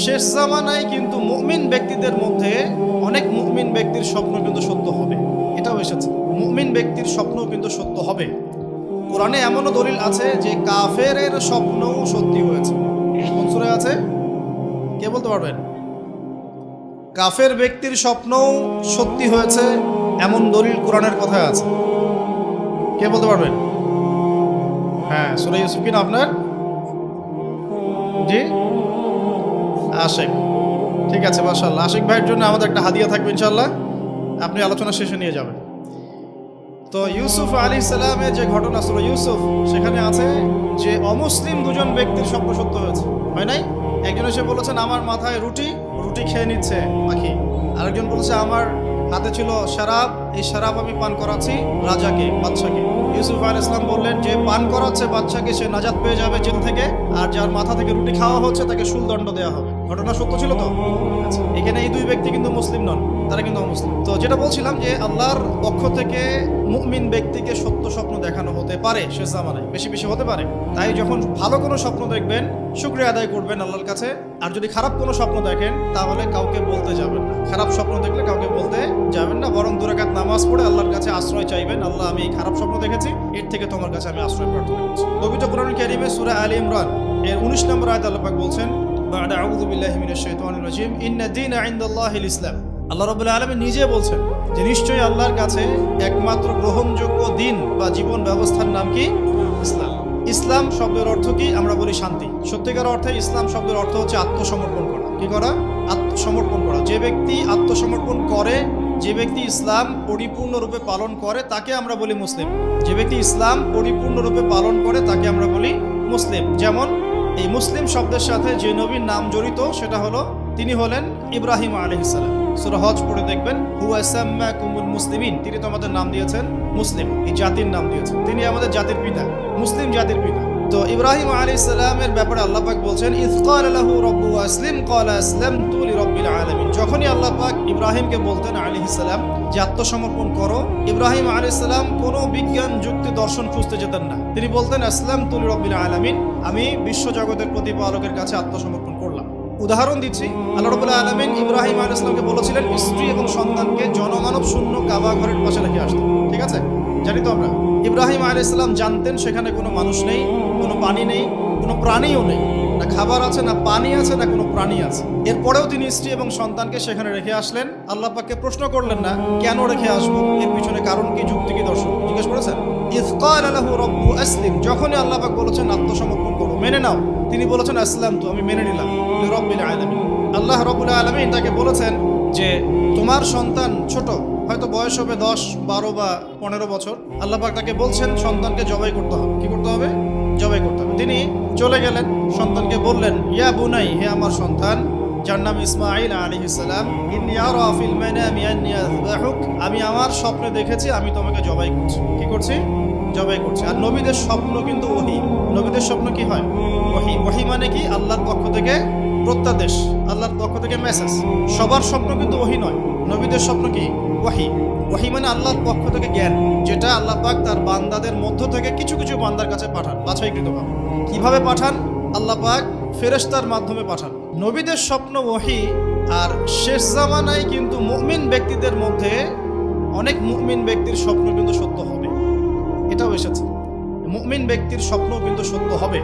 শেষ জামানায় কিন্তু মুমিন ব্যক্তিদের মধ্যে অনেক মুমিন ব্যক্তির স্বপ্ন কিন্তু সত্য হবে, এটাও এসেছে। মুমিন ব্যক্তির স্বপ্ন কিন্তু সত্য হবে। কোরআনে এমনও দলিল আছে যে কাফেরের স্বপ্নও সত্যি হয়েছে। কোন সূরায় আছে কে বলতে পারবেন? কাফের ব্যক্তির স্বপ্নও সত্যি হয়েছে এমন দলিল কোরআনের কথায় আছে, কে বলতে পারবেন? হ্যাঁ, সূরা ইউসুফ কিনা আপনার? জি, আশিক। ঠিক আছে, মাশাআল্লাহ। আশিক ভাইয়ের জন্য আমাদের একটা হাদিয়া থাকবে ইনশাআল্লাহ, আপনি আলোচনা শেষে নিয়ে যাবেন। তো ইউসুফ আলাইহিস সালামের যে ঘটনা সূরা ইউসুফ, সেখানে আছে যে অমুসলিম দুজন ব্যক্তির স্বপ্ন সত্য হয়েছে, হয় নাই? একজন এসে বলেছেন আমার মাথায় রুটি খেয়ে নিচ্ছে পাখি, আরেকজন বলেছে আমার হাতে ছিল শরাব, এই শরাব আমি পান করাচ্ছি রাজাকে, বাদশাকে। ইউসুফ আলাইহিস সালাম বললেন যে পান করাচ্ছে বাদশাকে সে নাজাত পেয়ে যাবে জেল থেকে, আর যার মাথা থেকে রুটি খাওয়া হচ্ছে তাকে শুলদণ্ড দেওয়া হবে। ঘটনা সত্য ছিল তো? আচ্ছা, এখানে এই দুই ব্যক্তি কিন্তু মুসলিম নন, তারা কিন্তু অমুসলিম। তো যেটা বলছিলাম যে আল্লাহর পক্ষ থেকে মুমিন ব্যক্তিকে সত্য স্বপ্ন দেখানো হতে পারে শেষ জামানায়, বেশি বেশি হতে পারে। তাই যখন ভালো কোনো স্বপ্ন দেখবেন শুকরিয়া আদায় করবেন আল্লাহর কাছে, আর যদি খারাপ কোনো স্বপ্ন দেখেন তাহলে কাউকে বলতে যাবেন না। খারাপ স্বপ্ন দেখলে কাউকে বলতে যাবেন না, বরং 2 রাকাত নামাজ পড়ে আল্লাহর কাছে আশ্রয় চাইবেন। আল্লাহ, আমি এই খারাপ স্বপ্ন দেখেছি, এর থেকে তোমার কাছে আমি আশ্রয় প্রার্থনা করছি। পবিত্র কোরআন কারীমে সূরা আলে ইমরান এর 19 নম্বর আয়াতে আল্লাহ পাক বলছেন, বা'দা আউযু বিল্লাহি মিনাশ শাইতানির রাজীম, ইন্না দীনা ইনদাল্লাহিল ইসলাম। আল্লাহ রাব্বুল আলামিন নিজে বলছেন যে নিশ্চয়ই আল্লাহর কাছে একমাত্র গ্রহণযোগ্য দিন বা জীবন ব্যবস্থার নাম কি? ইসলাম। ইসলাম শব্দের অর্থ কি? আমরা বলি শান্তি। সত্যিকার অর্থে ইসলাম শব্দের অর্থ হচ্ছে আত্মসমর্পণ করা। কি করা? আত্মসমর্পণ করা। যে ব্যক্তি আত্মসমর্পণ করে, যে ব্যক্তি ইসলাম পরিপূর্ণরূপে পালন করে, তাকে আমরা বলি মুসলিম। যে ব্যক্তি ইসলাম পরিপূর্ণরূপে পালন করে তাকে আমরা বলি মুসলিম। যেমন এই মুসলিম শব্দের সাথে যে নবীর নাম জড়িত সেটা হলো, তিনি হলেন ইব্রাহিম আলাইহিস সালাম। সূরা হজ পড়ে দেখবেন, হুয়া সাম্মাকুমুল মুসলিমিন, তিনি তো আমাদের নাম দিয়েছেন মুসলিম, এই জাতির নাম দিয়েছেন, তিনি আমাদের জাতির পিতা, মুসলিম জাতির পিতা। তো ইব্রাহিম আলাইহিস সালামের ব্যাপারে আল্লাহ পাক বলছেন, ইয ক্বালা লাহু রাব্বুহু আসলিম ক্বালা আসলামতু লিরাব্বিল আলামিন। যখনই আল্লাহ পাক ইব্রাহিমকে বলতেন আলাইহিস সালাম যে আত্মসমর্পণ করো, ইব্রাহিম আলাইহিস সালাম কোনো বিজ্ঞান যুক্তি দর্শন খুঁজতে যেতেন না, তিনি বলতেন আসলামতু লিরাব্বিল আলামিন, আমি বিশ্ব জগতের প্রতিপালকের কাছে আত্মসমর্পণ করলাম। উদাহরণ দিচ্ছি, আল্লাহ রাব্বুল আলামিন ইব্রাহিম আলাইহিস সালামকে বলেছিলেন স্ত্রী এবং সন্তানকে জনমানব শূন্য কাবা ঘরের পাশে রেখে আসতে। ঠিক আছে, জানি তো আমরা। ইব্রাহিম আলাইহিস সালাম জানতেন সেখানে কোনো মানুষ নেই, কোনো পানি নেই, কোনো প্রাণীও নেই, না খাবার আছে, না পানি আছে, না কোনো প্রাণী আছে। এরপরেও তিনি স্ত্রী এবং সন্তানকে সেখানে রেখে আসলেন। আল্লাহ পাককে প্রশ্ন করলেন না কেন রেখে আসবো, এর পিছনে কারণ কি, যুক্তি কি, দর্শন জিজ্ঞেস করেছেন। ইয ক্বালা লাহু রাব্বুহু আসলিম, যখনই আল্লাহ পাক বলেছেন আত্মসমর্পণ করো, মেনে নাও, তিনি বলেছেন আসলামতু, আমি মেনে নিলাম, লিরাব্বিল আলামিন। আল্লাহ রাব্বুল আলামিন তাকে বলেছেন যে তোমার সন্তান ছোট, হয়তো বয়স হবে 10, 12 বা 15 বছর। আল্লাহ পাক তাকে বলছেন সন্তানকে জবাই করতে হবে। কি করতে হবে? জবাই করতে হবে। তিনি চলে গেলেন, সন্তানকে বললেন, ইয়া বুনাই, হে আমার সন্তান, যার নাম ইসমাঈল আলাইহিস সালাম, ইন্নী আরা ফিল মানামি আন্নী আযবাহুক, আমি আমার স্বপ্নে দেখেছি আমি তোমাকে জবাই করছি। কি করছি? জবাই করছি। আর নবীদের স্বপ্ন কিন্তু ওহী। নবীদের স্বপ্ন কি হয়? ওহী। ওহী মানে কি? আল্লাহর পক্ষ থেকে প্রত্যাদেশ, আল্লাহর পক্ষ থেকে মেসেজ। সবার স্বপ্ন কিন্তু ওহী নয়। নবীদের স্বপ্ন কি? ওহী। ওহী মানে আল্লাহর পক্ষ থেকে জ্ঞান, যেটা আল্লাহ পাক তার বান্দাদের মধ্য থেকে কিছু কিছু বান্দার কাছে পাঠান বাছাইকৃতভাবে। কিভাবে পাঠান? আল্লাহ পাক ফেরেশতার মাধ্যমে পাঠান। নবীদের স্বপ্ন ওহী। আর শেষ জামানায় কিন্তু মুমিন ব্যক্তিদের মধ্যে অনেক মুমিন ব্যক্তির স্বপ্ন কিন্তু সত্য হবে, এটাও এসেছে। মুমিন ব্যক্তির স্বপ্ন কিন্তু সত্য হবে।